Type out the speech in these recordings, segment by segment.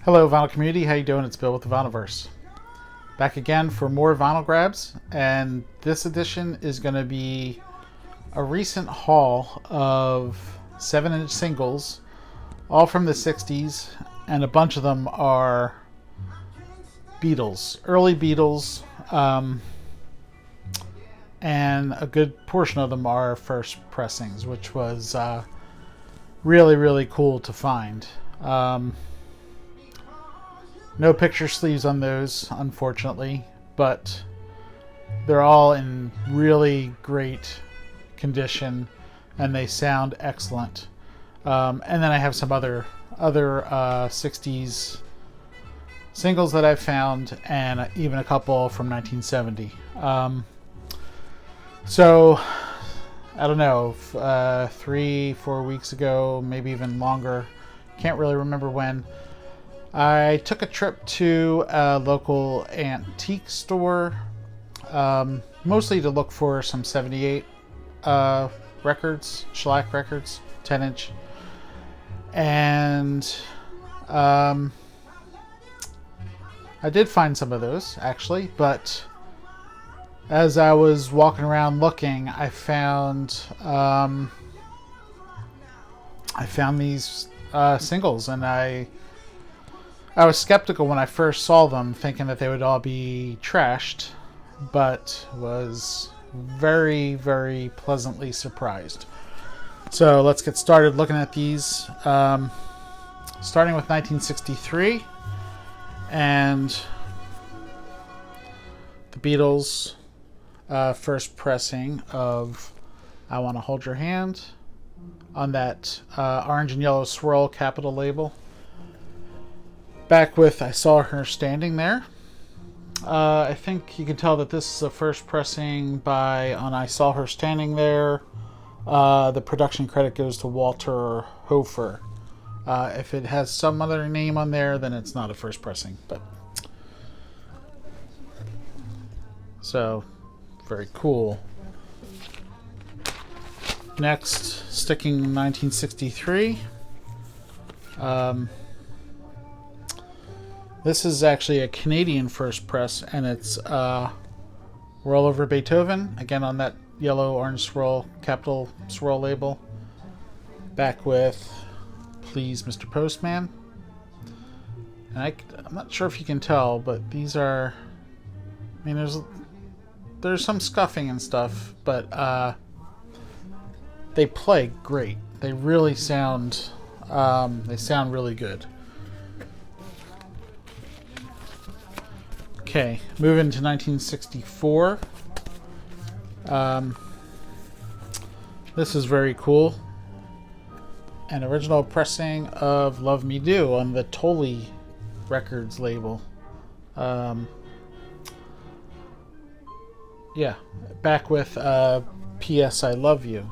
Hello vinyl community, how you doing? It's Bill with the Vinylverse. Back again for more vinyl grabs, and this edition is going to be a recent haul of 7-inch singles, all from the 60s, and a bunch of them are Beatles, early Beatles, and a good portion of them are first pressings, which was really cool to find. No picture sleeves on those, unfortunately, but they're all in really great condition, and they sound excellent. And then I have some other 60s singles that I've found, and even a couple from 1970. So, I don't know, 3-4 weeks ago, maybe even longer, can't really remember when, I took a trip to a local antique store, mostly to look for some 78 records, shellac records, 10-inch. And I did find some of those, actually, but as I was walking around looking, I found these singles, and I was skeptical when I first saw them, thinking that they would all be trashed, but was very pleasantly surprised. So let's get started looking at these. Starting with 1963 and the Beatles' first pressing of I Want to Hold Your Hand on that orange and yellow swirl Capitol label. Back with I Saw Her Standing There. I think you can tell that this is a first pressing on I Saw Her Standing There. The production credit goes to Walter Hofer. If it has some other name on there, then it's not a first pressing. But so, very cool. Next, sticking in 1963. This is actually a Canadian first press, and it's Roll Over Beethoven, again on that yellow orange swirl, Capitol swirl label. Back with Please Mr. Postman. And I'm not sure if you can tell, but these are, I mean, there's some scuffing and stuff, but they play great. They really sound, really good. Okay, moving to 1964. This is very cool. An original pressing of Love Me Do on the Tolly Records label. Yeah, back with P.S. I Love You.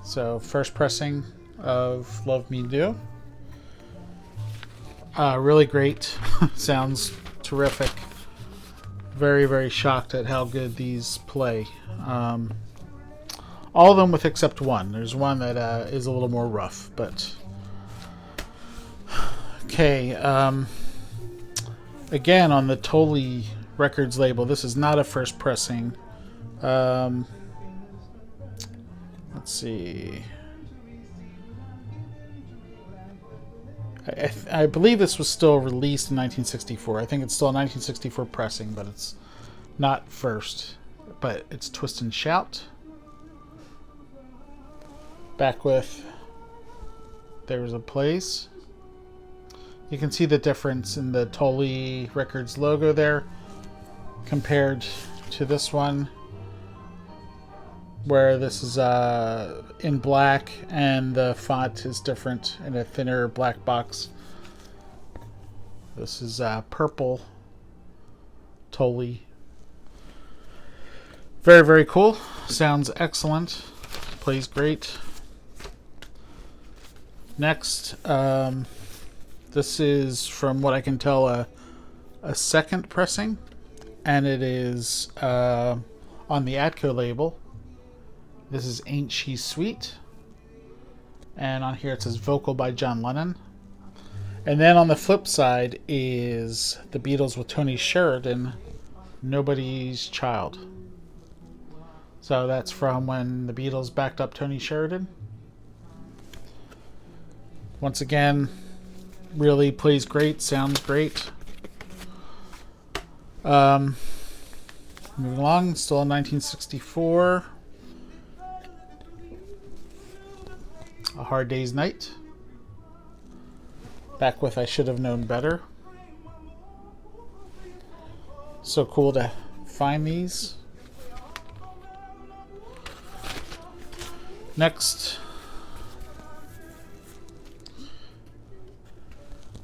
So, first pressing of Love Me Do. Really great. Sounds terrific. Very shocked at how good these play. All of them with except one. There's one that is a little more rough, but okay. Again on the Tolly Records label. This is not a first pressing. Let's see. I believe this was still released in 1964. I think it's still a 1964 pressing, but it's not first. But it's Twist and Shout. Back with There's a Place. You can see the difference in the Tolly Records logo there compared to this one, where this is in black and the font is different in a thinner black box. This is purple Tolly. Very cool. Sounds excellent. Plays great. Next, this is, from what I can tell, a second pressing, and it is on the Atco label. This is Ain't She Sweet. And on here it says vocal by John Lennon. And then on the flip side is the Beatles with Tony Sheridan, Nobody's Child. So that's from when the Beatles backed up Tony Sheridan. Once again, really plays great, sounds great. Moving along, still in 1964. A Hard Day's Night. Back with I Should Have Known Better. So cool to find these. Next,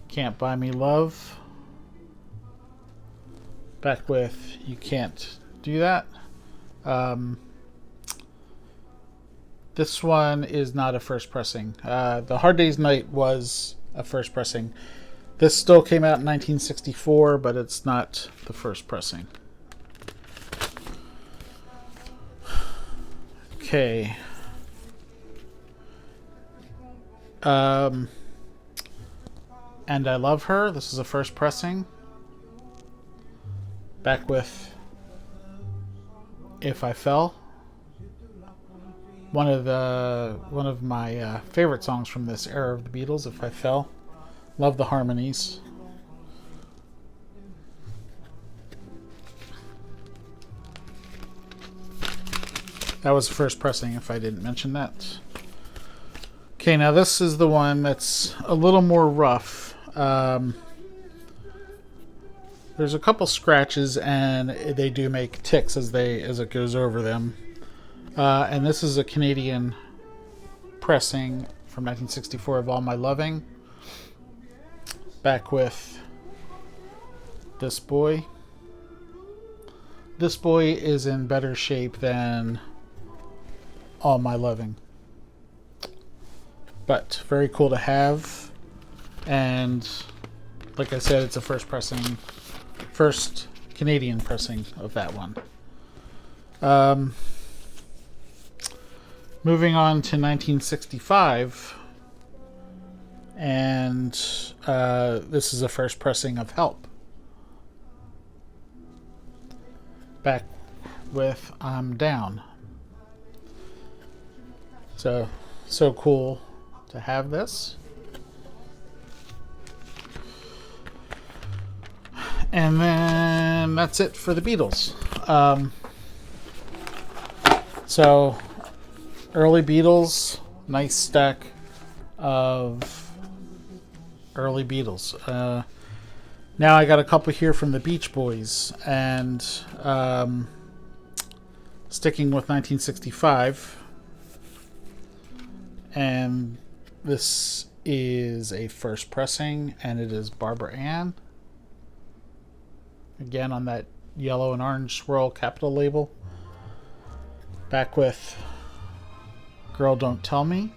Can't Buy Me Love. Back with You Can't Do That. This one is not a first pressing. The Hard Day's Night was a first pressing. This still came out in 1964, but it's not the first pressing. Okay. And I Love Her. This is a first pressing. Back with If I Fell. One of my favorite songs from this era of the Beatles, If I Fell. Love the harmonies. That was the first pressing, if I didn't mention that. Okay, now this is the one that's a little more rough. There's a couple scratches, and they do make ticks as it goes over them. And this is a Canadian pressing from 1964 of All My Loving. Back with This Boy. This Boy is in better shape than All My Loving. But very cool to have. And like I said, it's a first Canadian pressing of that one. Moving on to 1965, and this is a first pressing of Help. Back with I'm Down. So cool to have this. And then that's it for the Beatles. So early Beatles, nice stack of early Beatles. Now I got a couple here from the Beach Boys, and sticking with 1965. And this is a first pressing, and it is Barbara Ann. Again on that yellow and orange swirl Capitol label. Back with Girl Don't Tell Me.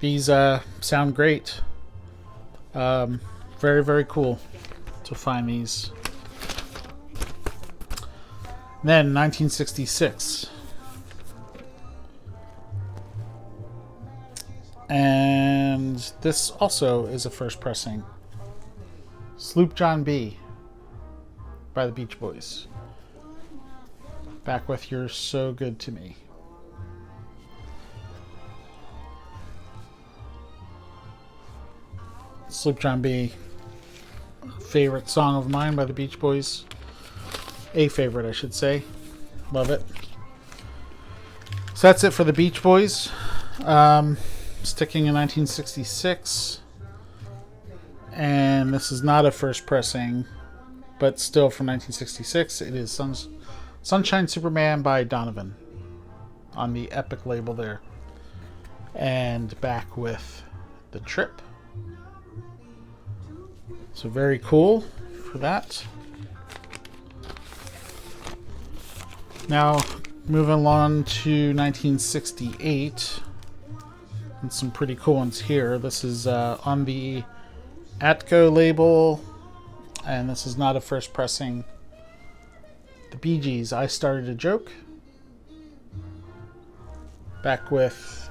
These sound great. Very, very cool to find these. Then 1966. And this also is a first pressing. Sloop John B. by the Beach Boys. Back with You're So Good to Me. Sloop John B. Favorite song of mine by the Beach Boys. A favorite, I should say. Love it. So that's it for the Beach Boys. Sticking in 1966. And this is not a first pressing, but still from 1966. It is Sunshine Superman by Donovan on the Epic label there. And back with The Trip. So very cool for that. Now moving on to 1968. And some pretty cool ones here. This is on the Atco label, and this is not a first pressing. The Bee Gees, I Started a Joke. Back with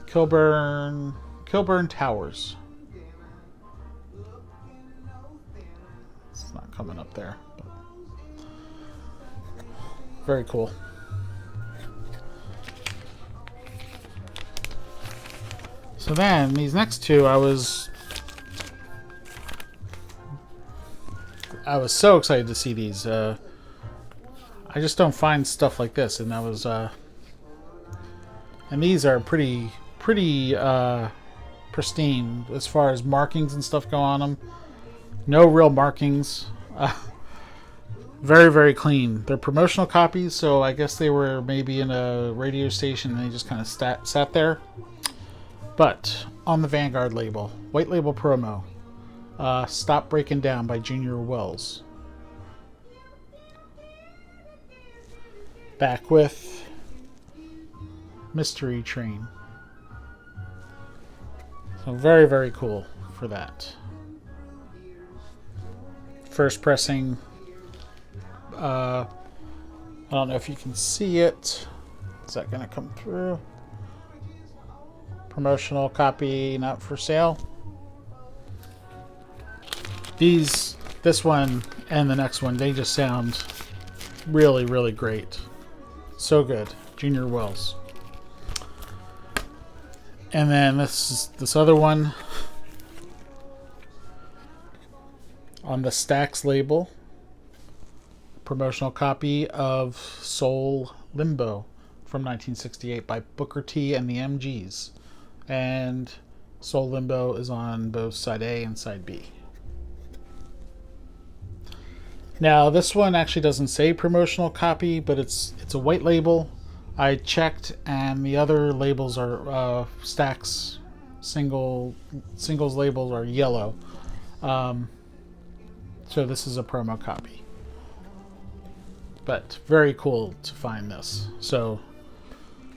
Kilburn Towers. It's not coming up there. But very cool. So then these next two, I was so excited to see these. I just don't find stuff like this, and that was and these are pretty pristine as far as markings and stuff go on them. No real markings. Very, very clean. They're promotional copies, so I guess they were maybe in a radio station and they just kind of sat there. But on the Vanguard label, white label promo, Stop Breaking Down by Junior Wells. Back with Mystery Train. So very, very cool for that. First pressing. I don't know if you can see it. Is that going to come through? Promotional copy, not for sale. This one and the next one, they just sound really, really great. So good. Junior Wells. And then this other one on the Stax label. Promotional copy of Soul Limbo from 1968 by Booker T and the MGs. And Soul Limbo is on both side A and side B. Now this one actually doesn't say promotional copy, but it's a white label. I checked, and the other labels are Stax singles labels are yellow. So this is a promo copy. But very cool to find this. So,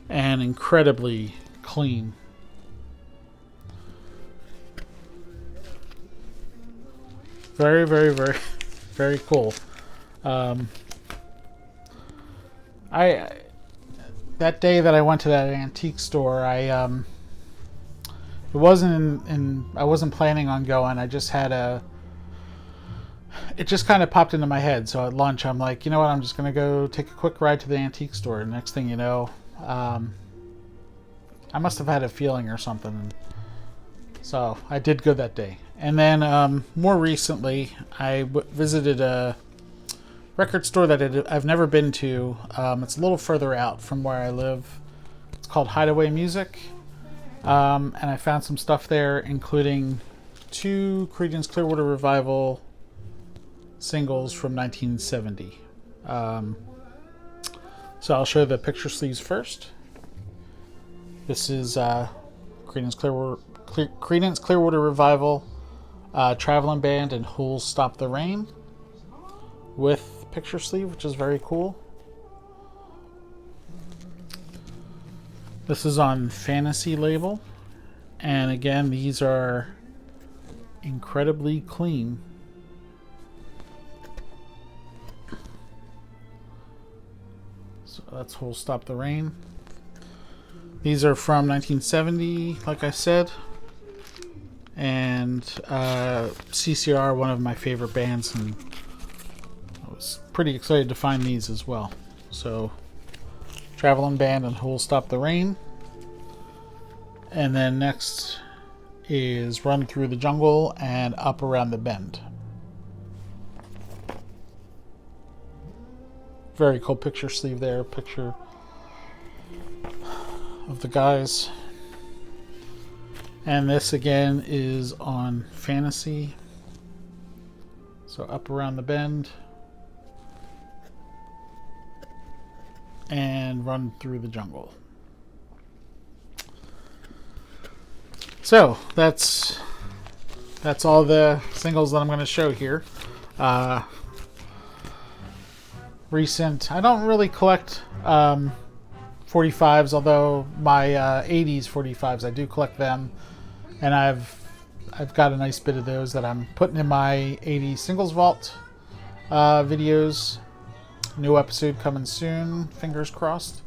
and incredibly clean. Very, very, very, very cool. That day that I went to that antique store, I wasn't planning on going. I just had it just kind of popped into my head. So at lunch, I'm like, you know what? I'm just gonna go take a quick ride to the antique store. And next thing you know, I must have had a feeling or something. So I did go that day. And then more recently, I visited a record store that I've never been to. It's a little further out from where I live. It's called Hideaway Music. And I found some stuff there, including 2 Creedence Clearwater Revival singles from 1970. So I'll show the picture sleeves first. This is Creedence Clearwater Revival, Traveling Band, and Who'll Stop the Rain with picture sleeve, which is very cool. This is on Fantasy label, and again, these are incredibly clean. So that's Who'll Stop the Rain. These are from 1970, like I said. And CCR, one of my favorite bands, and I was pretty excited to find these as well. So, Traveling Band and Who'll Stop the Rain. And then next is Run Through the Jungle and Up Around the Bend. Very cool picture sleeve there, picture of the guys. And this again is on Fantasy. So Up Around the Bend and Run Through the Jungle. So that's all the singles that I'm going to show here. Recent. I don't really collect 45s, although my 80s 45s, I do collect them. And I've got a nice bit of those that I'm putting in my 80s singles vault videos. New episode coming soon, fingers crossed.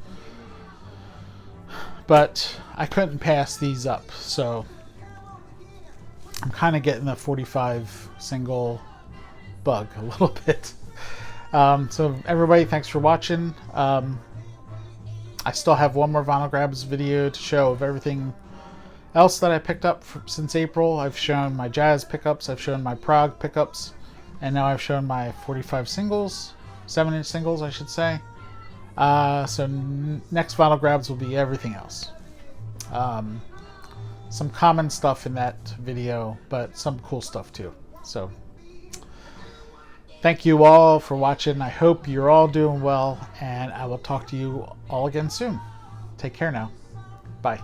but I couldn't pass these up, so I'm kind of getting the 45 single bug a little bit. So everybody, thanks for watching. I still have one more Vinyl Grabs video to show of everything else that I picked up since April. I've shown my jazz pickups, I've shown my prog pickups, and now I've shown my 45 singles, 7-inch singles I should say. So next Vinyl Grabs will be everything else. Some common stuff in that video, but some cool stuff too. So thank you all for watching. I hope you're all doing well, and I will talk to you all again soon. Take care now. Bye.